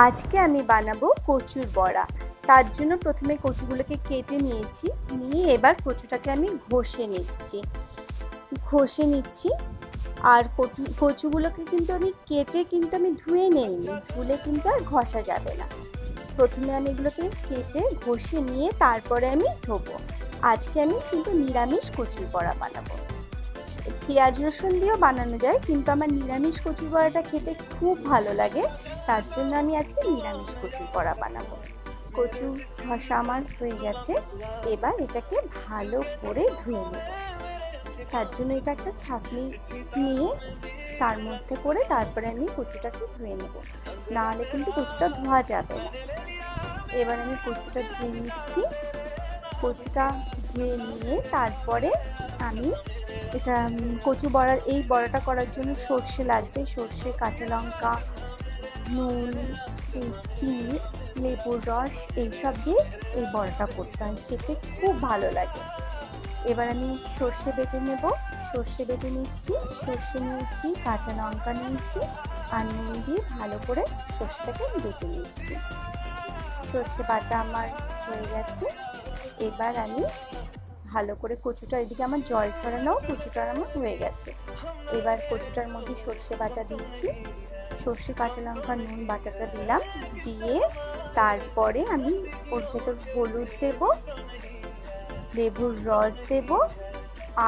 আজকে আমি বানাবো কচুর বড়া। তার জন্য প্রথমে কচুগুলোকে কেটে নিয়েছি, নিয়ে এবার কচুটাকে আমি ঘষে নিচ্ছি। আর কচুগুলোকে কিন্তু আমি কেটে আমি ধুয়ে নেইনি, ধুলে কিন্তু আর ঘষা যাবে না। প্রথমে আমি এগুলোকে কেটে ঘষে নিয়ে তারপরে আমি ধোবো। আজকে আমি কিন্তু নিরামিষ কচুর বড়া বানাবো। পেঁয়াজ রসুন দিয়েও বানানো যায়, কিন্তু আমার নিরামিষ কচুর বড়াটা খেতে খুব ভালো লাগে। তার জন্য আমি আজকে নিরামিষ কচুর বড়া বানাবো। কচু ঘষা আমার হয়ে গেছে, এবার এটাকে ভালো করে ধুয়ে নেব। তার জন্য এটা একটা ছাঁকনি নিয়ে তার মধ্যে করে তারপরে আমি কচুটাকে ধুয়ে নেব, নাহলে কিন্তু কচুটা ধোয়া যাবে না। এবার আমি কচুটা ধুয়ে নিচ্ছি। কচুটা ধুয়ে নিয়ে তারপরে আমি এটা কচু বড়া, এই বড়াটা করার জন্য সর্ষে লাগবে, সর্ষে, কাঁচা লঙ্কা, নুন, চিনি, লেবুর রস এইসব দিয়ে এই বড়াটা করতে হয়, খেতে খুব ভালো লাগে। এবার আমি সর্ষে বেটে নেব, সর্ষে বেটে নিচ্ছি। সর্ষে নিয়েছি, কাঁচা লঙ্কা নিয়েছি আর নুন দিয়ে ভালো করে সর্ষেটাকে বেটে নিচ্ছি। সর্ষে বাটা আমার হয়ে গেছে। এবার আমি ভালো করে কচুটা, এদিকে আমার জল ছড়ানো কচুটার আমার হয়ে গেছে। এবার কচুটার মধ্যে সর্ষে বাটা দিচ্ছি, সর্ষে, কাঁচা লঙ্কা, নুন বাটাটা দিলাম, দিয়ে তারপরে আমি ওর ভেতর হলুদ দেব, লেবুর রস দেব,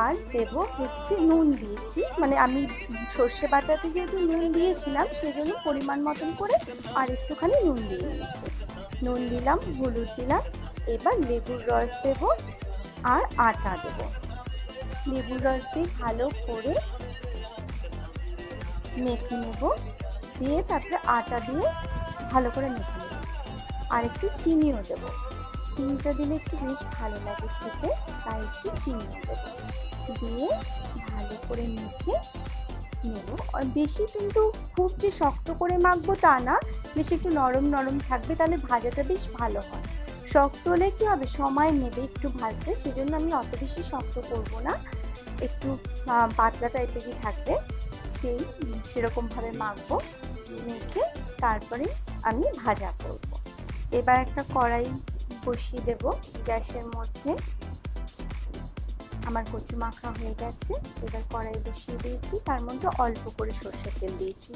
আর দেব হচ্ছে নুন দিয়েছি, মানে আমি সর্ষে বাটাতে যেহেতু নুন দিয়েছিলাম সেই জন্য পরিমাণ মতন করে আর একটুখানি নুন দিয়ে নিয়েছি। নুন দিলাম, হলুদ দিলাম, এবার লেবুর রস দেব আর আটা দেব। লেবুর রস দিয়ে ভালো করে মেখে নেব, দিয়ে তারপরে আটা দিয়ে ভালো করে মেখে নেব। আর একটু চিনিও দেব, চিনিটা দিলে একটু বেশ ভালো লাগে খেতে, তাই একটু চিনিও দেবো। দিয়ে ভালো করে মেখে নেব। আর বেশি কিন্তু খুব যে শক্ত করে মাখবো তা না, বেশ একটু নরম নরম থাকবে, তাহলে ভাজাটা বেশ ভালো হয়। শক্ত হলে কি হবে, সময় নেবে একটু ভাজতে, সেজন্য আমি অত বেশি শক্ত করব না, একটু পাতলা টাইপেরই থাকবে, সেরকমভাবে মাখবো। মেখে তারপরে আমি ভাজা করব। এবার একটা কড়াই বসিয়ে দেব গ্যাসের মধ্যে। আমার কচু মাখা হয়ে গেছে। এবার কড়াই বসিয়ে দিয়েছি, তার মধ্যে অল্প করে সর্ষের তেল দিয়েছি।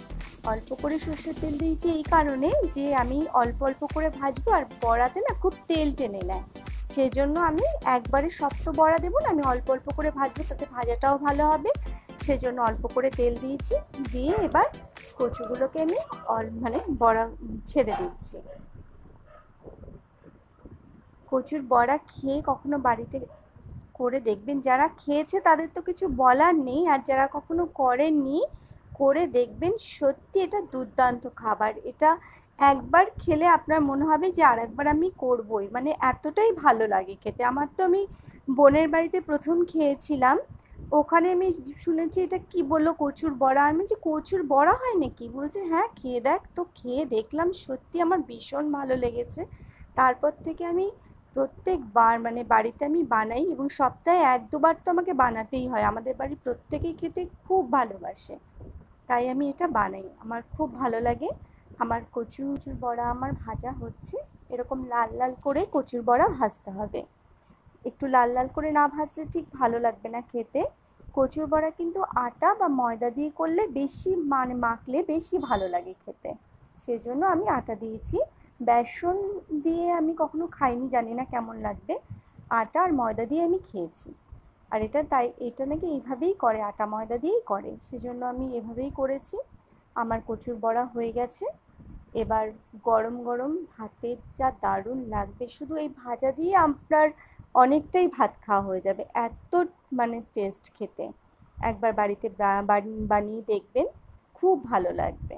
অল্প করে সর্ষের তেল দিয়েছি এই কারণে যে আমি অল্প অল্প করে ভাজবো, আর বড়াতে না খুব তেল টেনে নেয়, সেই জন্য আমি একবারে শক্ত বড়া দেবো না, আমি অল্প অল্প করে ভাজবো, তাতে ভাজাটাও ভালো হবে, সেজন্য অল্প করে তেল দিয়েছি। দিয়ে এবার কচুগুলোকে আমি মানে বড়া ছেড়ে দিচ্ছি। কচুর বড়া খেয়ে কখনো বাড়িতে করে দেখবেন, যারা খেয়েছে তাদের তো কিছু বলার নেই, আর যারা কখনো করেননি করে দেখবেন, সত্যি এটা দুর্দান্ত খাবার। এটা একবার খেলে আপনার মনে হবে যে আরেকবার আমি করবই, মানে এতটাই ভালো লাগে খেতে। আমার তো, আমি বোনের বাড়িতে প্রথম খেয়েছিলাম, ওখানে আমি শুনেছি এটা কি বললো কচুর বড়া, আমি যে কচুর বড়া হয় নাকি, বলছে হ্যাঁ খেয়ে দেখ, তো খেয়ে দেখলাম, সত্যি আমার ভীষণ ভালো লেগেছে। তারপর থেকে আমি প্রত্যেকবার মানে বাড়িতে আমি বানাই, এবং সপ্তাহে 1-2 বার তো আমাকে বানাতেই হয়, আমাদের বাড়ির প্রত্যেকেই খেতে খুব ভালোবাসে, তাই আমি এটা বানাই, আমার খুব ভালো লাগে। আমার কচুর বড়া আমার ভাজা হচ্ছে, এরকম লাল লাল করে কচুর বড়া ভাজতে হবে, একটু লাল লাল করে না ভাজলে ঠিক ভালো লাগবে না খেতে। কচুর বড়া কিন্তু আটা বা ময়দা দিয়ে করলে বেশি, মানে মাখলে বেশি ভালো লাগে খেতে, সেজন্য আমি আটা দিয়েছি। বেসন দিয়ে আমি কখনো খাইনি, জানি না কেমন লাগবে, আটা আর ময়দা দিয়ে আমি খেয়েছি। আর এটা নাকি এইভাবেই করে, আটা ময়দা দিয়েই করে, সেজন্য আমি এভাবেই করেছি। আমার কচুর বড়া হয়ে গেছে। এবার গরম গরম ভাতে যা দারুণ লাগবে, শুধু এই ভাজা দিয়ে আপনার অনেকটাই ভাত খাওয়া হয়ে যাবে, এত মানে টেস্ট খেতে। একবার বাড়িতে বানিয়ে দেখবেন, খুব ভালো লাগবে।